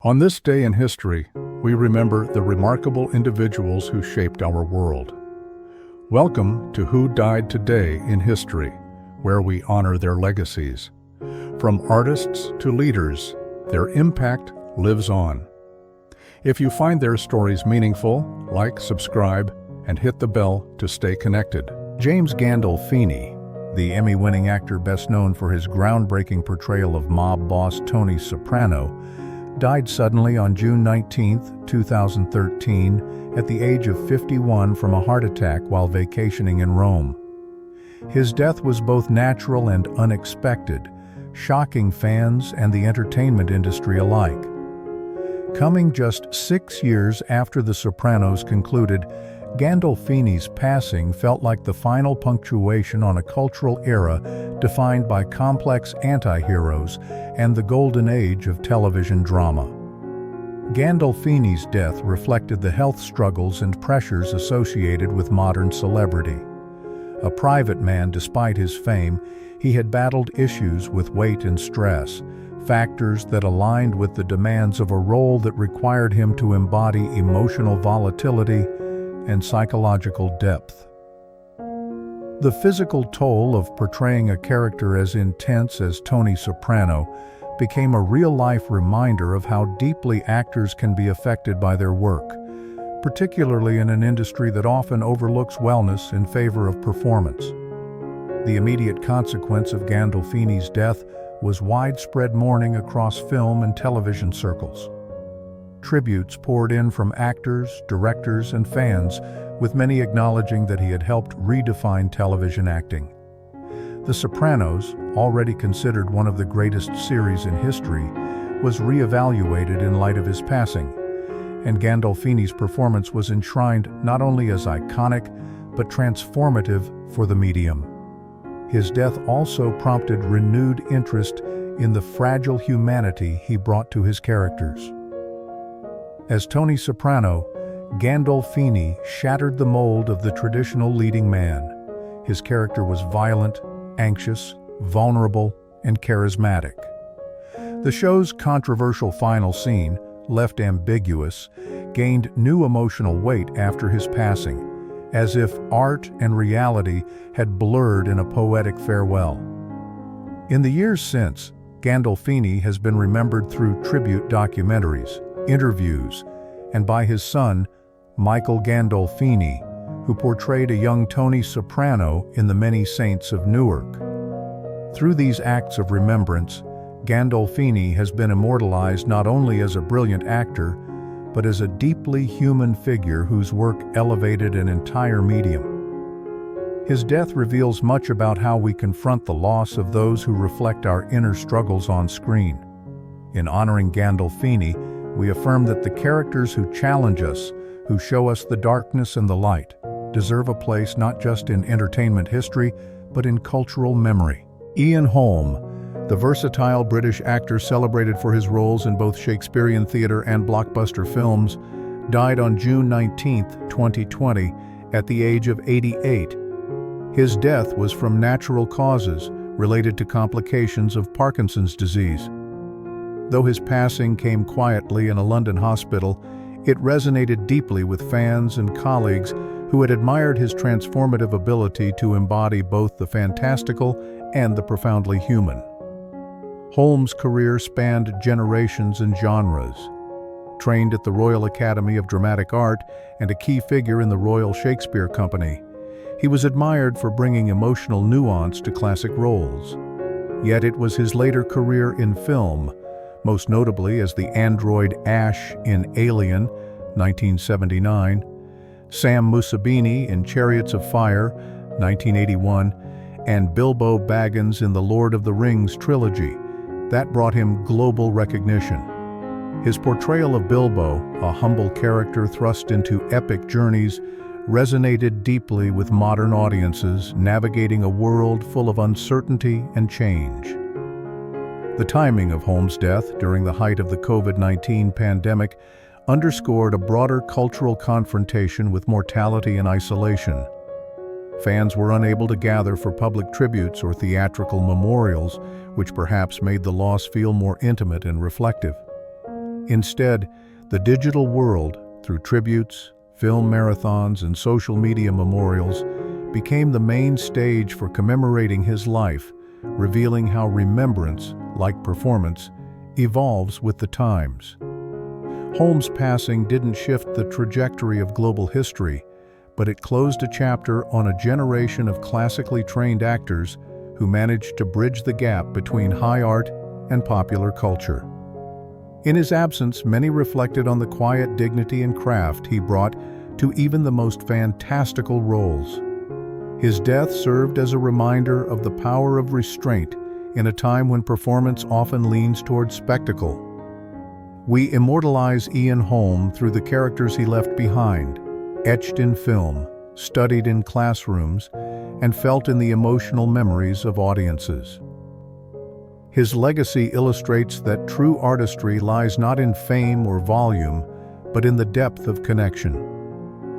On this day in history, we remember the remarkable individuals who shaped our world. Welcome to Who Died Today in History, where we honor their legacies. From artists to leaders, their impact lives on. If you find their stories meaningful, like, subscribe, and hit the bell to stay connected. James Gandolfini, the Emmy-winning actor best known for his groundbreaking portrayal of mob boss Tony Soprano, died suddenly on June 19, 2013, at the age of 51 from a heart attack while vacationing in Rome. His death was both natural and unexpected, shocking fans and the entertainment industry alike. Coming just 6 years after The Sopranos concluded, Gandolfini's passing felt like the final punctuation on a cultural era defined by complex anti-heroes and the golden age of television drama. Gandolfini's death reflected the health struggles and pressures associated with modern celebrity. A private man despite his fame, he had battled issues with weight and stress, factors that aligned with the demands of a role that required him to embody emotional volatility and psychological depth. The physical toll of portraying a character as intense as Tony Soprano became a real-life reminder of how deeply actors can be affected by their work, particularly in an industry that often overlooks wellness in favor of performance. The immediate consequence of Gandolfini's death was widespread mourning across film and television circles. Tributes poured in from actors, directors, and fans, with many acknowledging that he had helped redefine television acting. The Sopranos, already considered one of the greatest series in history, was reevaluated in light of his passing, and Gandolfini's performance was enshrined not only as iconic, but transformative for the medium. His death also prompted renewed interest in the fragile humanity he brought to his characters. As Tony Soprano, Gandolfini shattered the mold of the traditional leading man. His character was violent, anxious, vulnerable, and charismatic. The show's controversial final scene, left ambiguous, gained new emotional weight after his passing, as if art and reality had blurred in a poetic farewell. In the years since, Gandolfini has been remembered through tribute documentaries, interviews, and by his son, Michael Gandolfini, who portrayed a young Tony Soprano in The Many Saints of Newark. Through these acts of remembrance, Gandolfini has been immortalized not only as a brilliant actor, but as a deeply human figure whose work elevated an entire medium. His death reveals much about how we confront the loss of those who reflect our inner struggles on screen. In honoring Gandolfini, we affirm that the characters who challenge us, who show us the darkness and the light, deserve a place not just in entertainment history, but in cultural memory. Ian Holm, the versatile British actor celebrated for his roles in both Shakespearean theatre and blockbuster films, died on June 19, 2020, at the age of 88. His death was from natural causes related to complications of Parkinson's disease. Though his passing came quietly in a London hospital, it resonated deeply with fans and colleagues who had admired his transformative ability to embody both the fantastical and the profoundly human. Holm's career spanned generations and genres. Trained at the Royal Academy of Dramatic Art and a key figure in the Royal Shakespeare Company, he was admired for bringing emotional nuance to classic roles. Yet it was his later career in film, most notably as the android Ash in Alien, 1979, Sam Musabini in Chariots of Fire, 1981, and Bilbo Baggins in the Lord of the Rings trilogy, that brought him global recognition. His portrayal of Bilbo, a humble character thrust into epic journeys, resonated deeply with modern audiences navigating a world full of uncertainty and change. The timing of Holm's death during the height of the COVID-19 pandemic underscored a broader cultural confrontation with mortality and isolation. Fans were unable to gather for public tributes or theatrical memorials, which perhaps made the loss feel more intimate and reflective. Instead, the digital world, through tributes, film marathons, and social media memorials, became the main stage for commemorating his life, revealing how remembrance, like performance, evolves with the times. Holm's passing didn't shift the trajectory of global history, but it closed a chapter on a generation of classically trained actors who managed to bridge the gap between high art and popular culture. In his absence, many reflected on the quiet dignity and craft he brought to even the most fantastical roles. His death served as a reminder of the power of restraint in a time when performance often leans toward spectacle. We immortalize Ian Holm through the characters he left behind, etched in film, studied in classrooms, and felt in the emotional memories of audiences. His legacy illustrates that true artistry lies not in fame or volume, but in the depth of connection.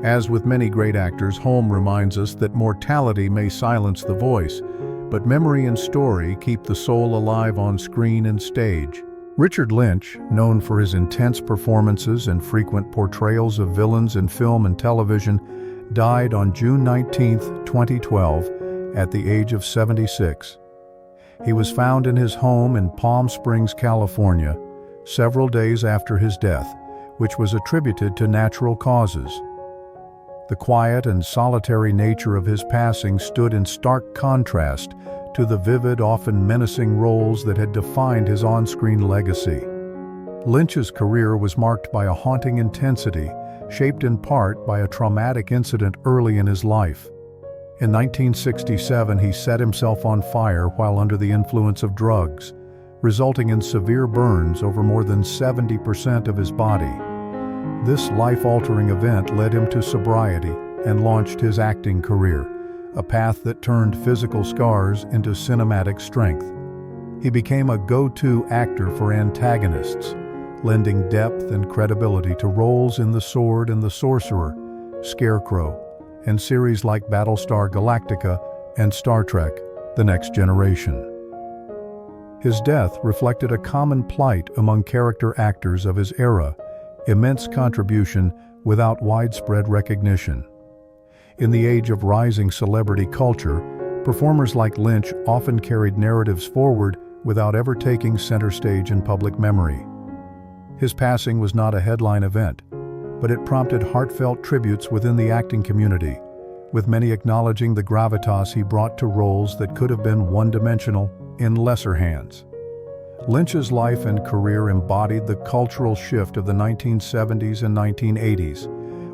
As with many great actors, Holm reminds us that mortality may silence the voice, but memory and story keep the soul alive on screen and stage. Richard Lynch, known for his intense performances and frequent portrayals of villains in film and television, died on June 19, 2012, at the age of 76. He was found in his home in Palm Springs, California, several days after his death, which was attributed to natural causes. The quiet and solitary nature of his passing stood in stark contrast to the vivid, often menacing roles that had defined his on-screen legacy. Lynch's career was marked by a haunting intensity, shaped in part by a traumatic incident early in his life. In 1967, he set himself on fire while under the influence of drugs, resulting in severe burns over more than 70% of his body. This life-altering event led him to sobriety and launched his acting career, a path that turned physical scars into cinematic strength. He became a go-to actor for antagonists, lending depth and credibility to roles in The Sword and the Sorcerer, Scarecrow, and series like Battlestar Galactica and Star Trek: The Next Generation. His death reflected a common plight among character actors of his era: immense contribution without widespread recognition. In the age of rising celebrity culture, performers like Lynch often carried narratives forward without ever taking center stage in public memory. His passing was not a headline event, but it prompted heartfelt tributes within the acting community, with many acknowledging the gravitas he brought to roles that could have been one-dimensional in lesser hands. Lynch's life and career embodied the cultural shift of the 1970s and 1980s,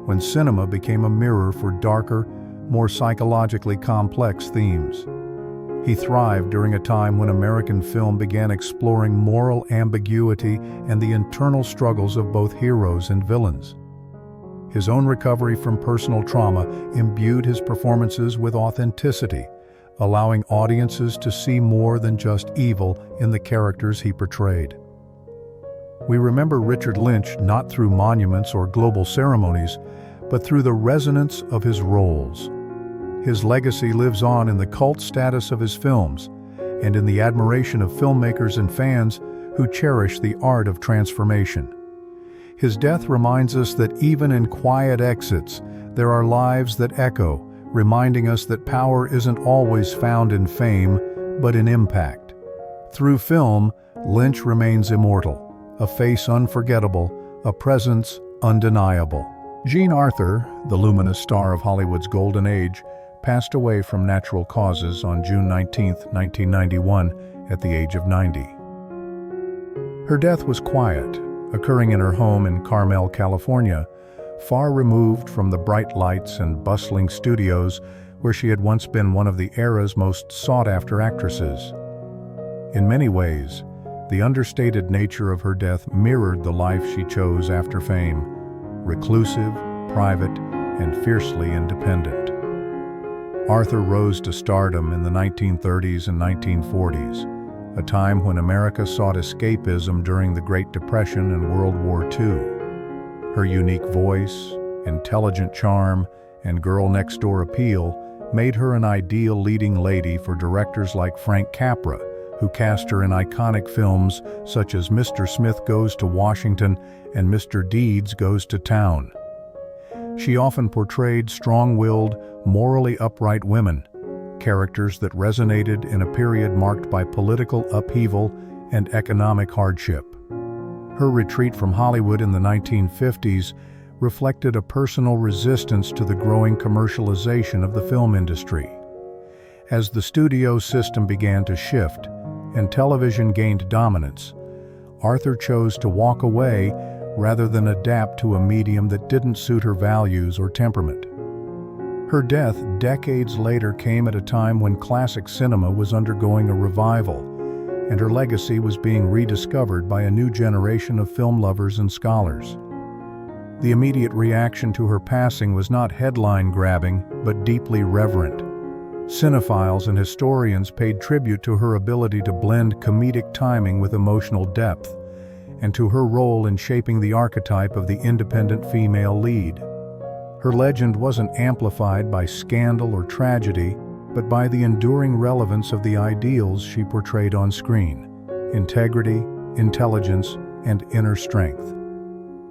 when cinema became a mirror for darker, more psychologically complex themes. He thrived during a time when American film began exploring moral ambiguity and the internal struggles of both heroes and villains. His own recovery from personal trauma imbued his performances with authenticity, allowing audiences to see more than just evil in the characters he portrayed. We remember Richard Lynch not through monuments or global ceremonies, but through the resonance of his roles. His legacy lives on in the cult status of his films and in the admiration of filmmakers and fans who cherish the art of transformation. His death reminds us that even in quiet exits, there are lives that echo, reminding us that power isn't always found in fame, but in impact. Through film, Lynch remains immortal, a face unforgettable, a presence undeniable. Jean Arthur, the luminous star of Hollywood's golden age, passed away from natural causes on June 19, 1991, at the age of 90. Her death was quiet, occurring in her home in Carmel, California, far removed from the bright lights and bustling studios where she had once been one of the era's most sought-after actresses. In many ways, the understated nature of her death mirrored the life she chose after fame: reclusive, private, and fiercely independent. Arthur rose to stardom in the 1930s and 1940s, a time when America sought escapism during the Great Depression and World War II. Her unique voice, intelligent charm, and girl-next-door appeal made her an ideal leading lady for directors like Frank Capra, who cast her in iconic films such as Mr. Smith Goes to Washington and Mr. Deeds Goes to Town. She often portrayed strong-willed, morally upright women, characters that resonated in a period marked by political upheaval and economic hardship. Her retreat from Hollywood in the 1950s reflected a personal resistance to the growing commercialization of the film industry. As the studio system began to shift and television gained dominance, Arthur chose to walk away rather than adapt to a medium that didn't suit her values or temperament. Her death decades later came at a time when classic cinema was undergoing a revival, and her legacy was being rediscovered by a new generation of film lovers and scholars. The immediate reaction to her passing was not headline-grabbing, but deeply reverent. Cinephiles and historians paid tribute to her ability to blend comedic timing with emotional depth, and to her role in shaping the archetype of the independent female lead. Her legend wasn't amplified by scandal or tragedy, but by the enduring relevance of the ideals she portrayed on screen: integrity, intelligence, and inner strength.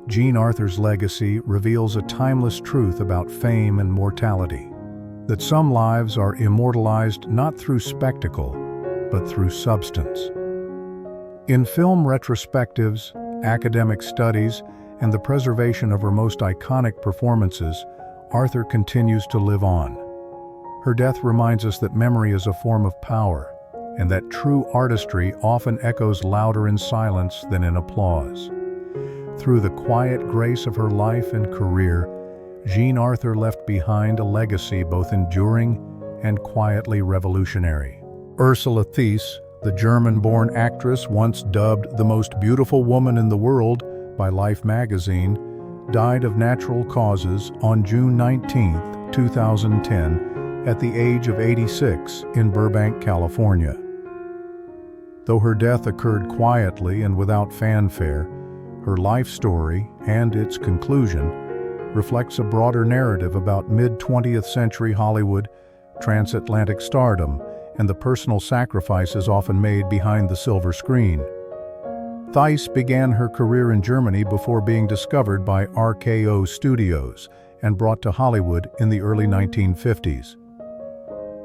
Jean Arthur's legacy reveals a timeless truth about fame and mortality: that some lives are immortalized not through spectacle, but through substance. In film retrospectives, academic studies, and the preservation of her most iconic performances, Arthur continues to live on. Her death reminds us that memory is a form of power, and that true artistry often echoes louder in silence than in applause. Through the quiet grace of her life and career, Jean Arthur left behind a legacy both enduring and quietly revolutionary. Ursula Thias, the German-born actress once dubbed the most beautiful woman in the world by Life magazine, died of natural causes on June 19, 2010, at the age of 86 in Burbank, California. Though her death occurred quietly and without fanfare, her life story and its conclusion reflects a broader narrative about mid-20th century Hollywood, transatlantic stardom, and the personal sacrifices often made behind the silver screen. Thias began her career in Germany before being discovered by RKO Studios and brought to Hollywood in the early 1950s.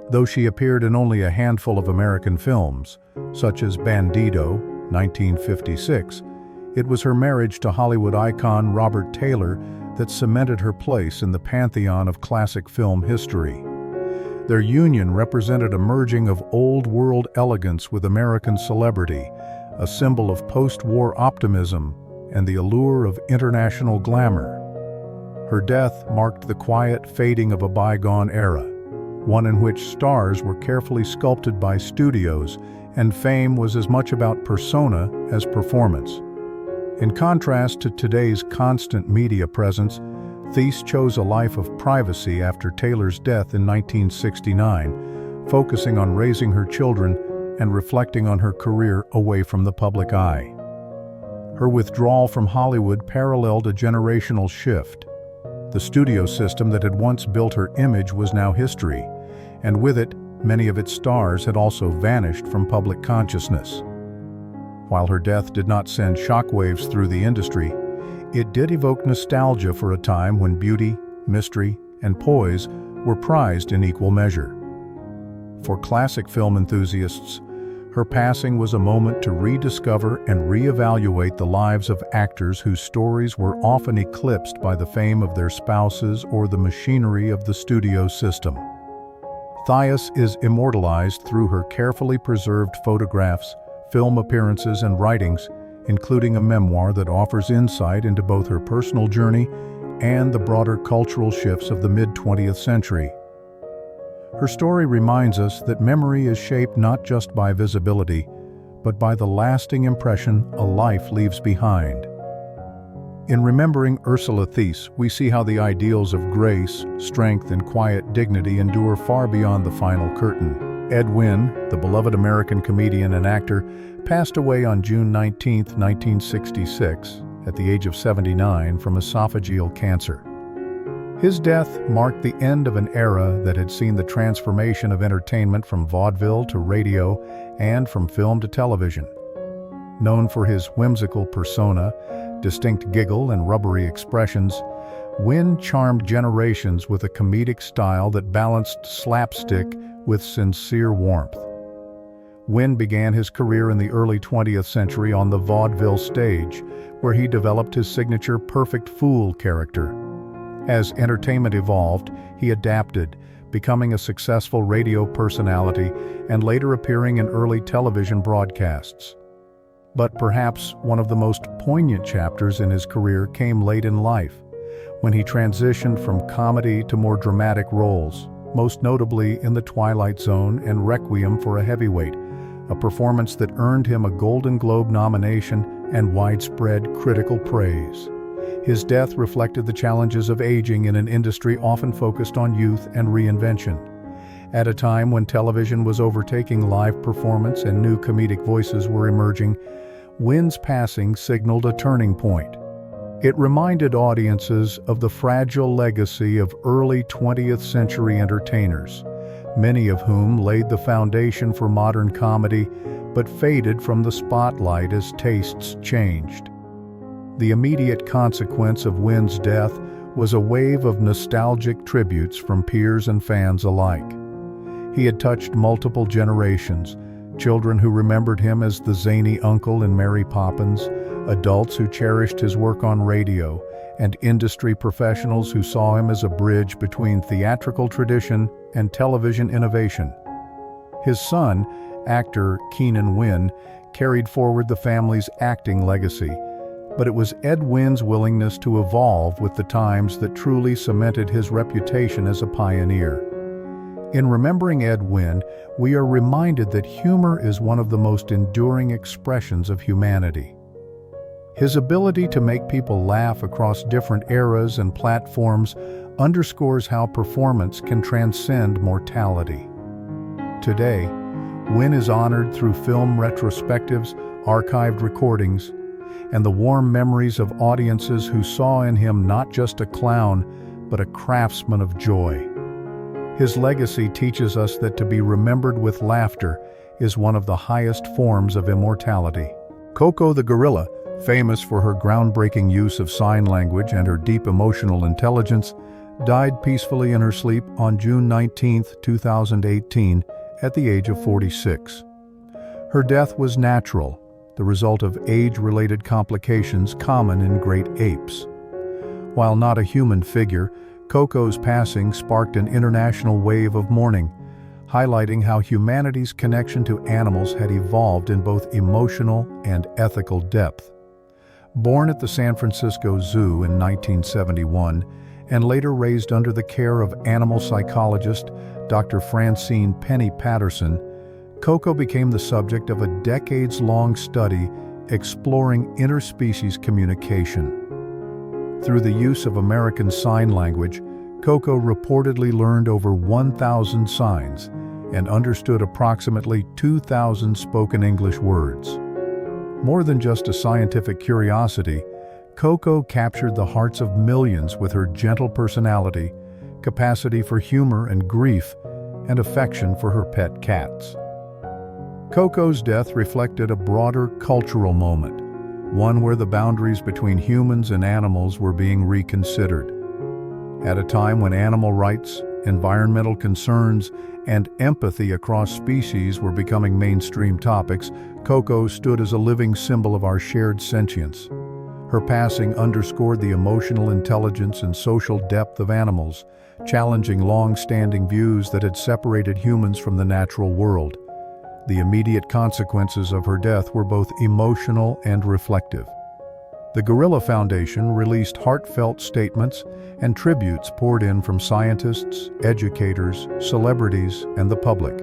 Though she appeared in only a handful of American films, such as Bandido, 1956, it was her marriage to Hollywood icon Robert Taylor that cemented her place in the pantheon of classic film history. Their union represented a merging of old-world elegance with American celebrity, a symbol of post-war optimism and the allure of international glamour. Her death marked the quiet fading of a bygone era, one in which stars were carefully sculpted by studios and fame was as much about persona as performance. In contrast to today's constant media presence, Thias chose a life of privacy after Taylor's death in 1969, focusing on raising her children and reflecting on her career away from the public eye. Her withdrawal from Hollywood paralleled a generational shift. The studio system that had once built her image was now history, and with it, many of its stars had also vanished from public consciousness. While her death did not send shockwaves through the industry, it did evoke nostalgia for a time when beauty, mystery, and poise were prized in equal measure. For classic film enthusiasts, her passing was a moment to rediscover and reevaluate the lives of actors whose stories were often eclipsed by the fame of their spouses or the machinery of the studio system. Thias is immortalized through her carefully preserved photographs, film appearances, and writings, including a memoir that offers insight into both her personal journey and the broader cultural shifts of the mid-20th century. Her story reminds us that memory is shaped not just by visibility, but by the lasting impression a life leaves behind. In remembering Ursula Thias, we see how the ideals of grace, strength, and quiet dignity endure far beyond the final curtain. Edwin, the beloved American comedian and actor, passed away on June 19, 1966, at the age of 79 from esophageal cancer. His death marked the end of an era that had seen the transformation of entertainment from vaudeville to radio and from film to television. Known for his whimsical persona, distinct giggle, and rubbery expressions, Wayne charmed generations with a comedic style that balanced slapstick with sincere warmth. Wayne began his career in the early 20th century on the vaudeville stage, where he developed his signature perfect fool character. As entertainment evolved, he adapted, becoming a successful radio personality and later appearing in early television broadcasts. But perhaps one of the most poignant chapters in his career came late in life, when he transitioned from comedy to more dramatic roles, most notably in The Twilight Zone and Requiem for a Heavyweight, a performance that earned him a Golden Globe nomination and widespread critical praise. His death reflected the challenges of aging in an industry often focused on youth and reinvention. At a time when television was overtaking live performance and new comedic voices were emerging, Wayne's passing signaled a turning point. It reminded audiences of the fragile legacy of early 20th century entertainers, many of whom laid the foundation for modern comedy but faded from the spotlight as tastes changed. The immediate consequence of Wayne's death was a wave of nostalgic tributes from peers and fans alike. He had touched multiple generations, children who remembered him as the zany uncle in Mary Poppins, adults who cherished his work on radio, and industry professionals who saw him as a bridge between theatrical tradition and television innovation. His son, actor Keenan Wynn, carried forward the family's acting legacy, but it was Ed Wynn's willingness to evolve with the times that truly cemented his reputation as a pioneer. In remembering Ed Wynn, we are reminded that humor is one of the most enduring expressions of humanity. His ability to make people laugh across different eras and platforms underscores how performance can transcend mortality. Today, Wynn is honored through film retrospectives, archived recordings, and the warm memories of audiences who saw in him not just a clown, but a craftsman of joy. His legacy teaches us that to be remembered with laughter is one of the highest forms of immortality. Koko the Gorilla, famous for her groundbreaking use of sign language and her deep emotional intelligence, died peacefully in her sleep on June 19, 2018, at the age of 46. Her death was natural, the result of age-related complications common in great apes. While not a human figure, Koko's passing sparked an international wave of mourning, highlighting how humanity's connection to animals had evolved in both emotional and ethical depth. Born at the San Francisco Zoo in 1971, and later raised under the care of animal psychologist Dr. Francine Penny Patterson, Koko became the subject of a decades-long study exploring interspecies communication. Through the use of American Sign Language, Koko reportedly learned over 1,000 signs and understood approximately 2,000 spoken English words. More than just a scientific curiosity, Koko captured the hearts of millions with her gentle personality, capacity for humor and grief, and affection for her pet cats. Koko's death reflected a broader cultural moment, one where the boundaries between humans and animals were being reconsidered. At a time when animal rights, environmental concerns, and empathy across species were becoming mainstream topics, Koko stood as a living symbol of our shared sentience. Her passing underscored the emotional intelligence and social depth of animals, challenging long-standing views that had separated humans from the natural world. The immediate consequences of her death were both emotional and reflective. The Gorilla Foundation released heartfelt statements, and tributes poured in from scientists, educators, celebrities, and the public.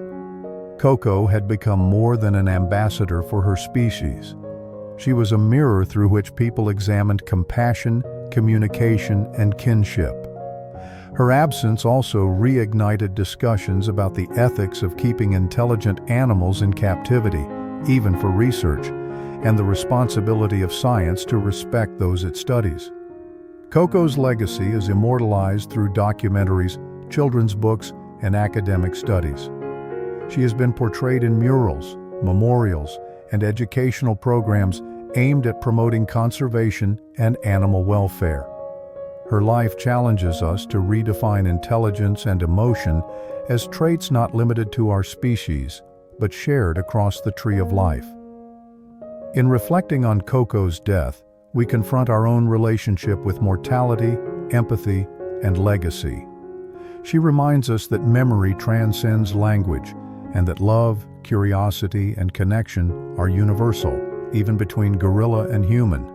Koko had become more than an ambassador for her species. She was a mirror through which people examined compassion, communication, and kinship. Her absence also reignited discussions about the ethics of keeping intelligent animals in captivity, even for research, and the responsibility of science to respect those it studies. Koko's legacy is immortalized through documentaries, children's books, and academic studies. She has been portrayed in murals, memorials, and educational programs aimed at promoting conservation and animal welfare. Her life challenges us to redefine intelligence and emotion as traits not limited to our species, but shared across the tree of life. In reflecting on Koko's death, we confront our own relationship with mortality, empathy, and legacy. She reminds us that memory transcends language, and that love, curiosity, and connection are universal, even between gorilla and human.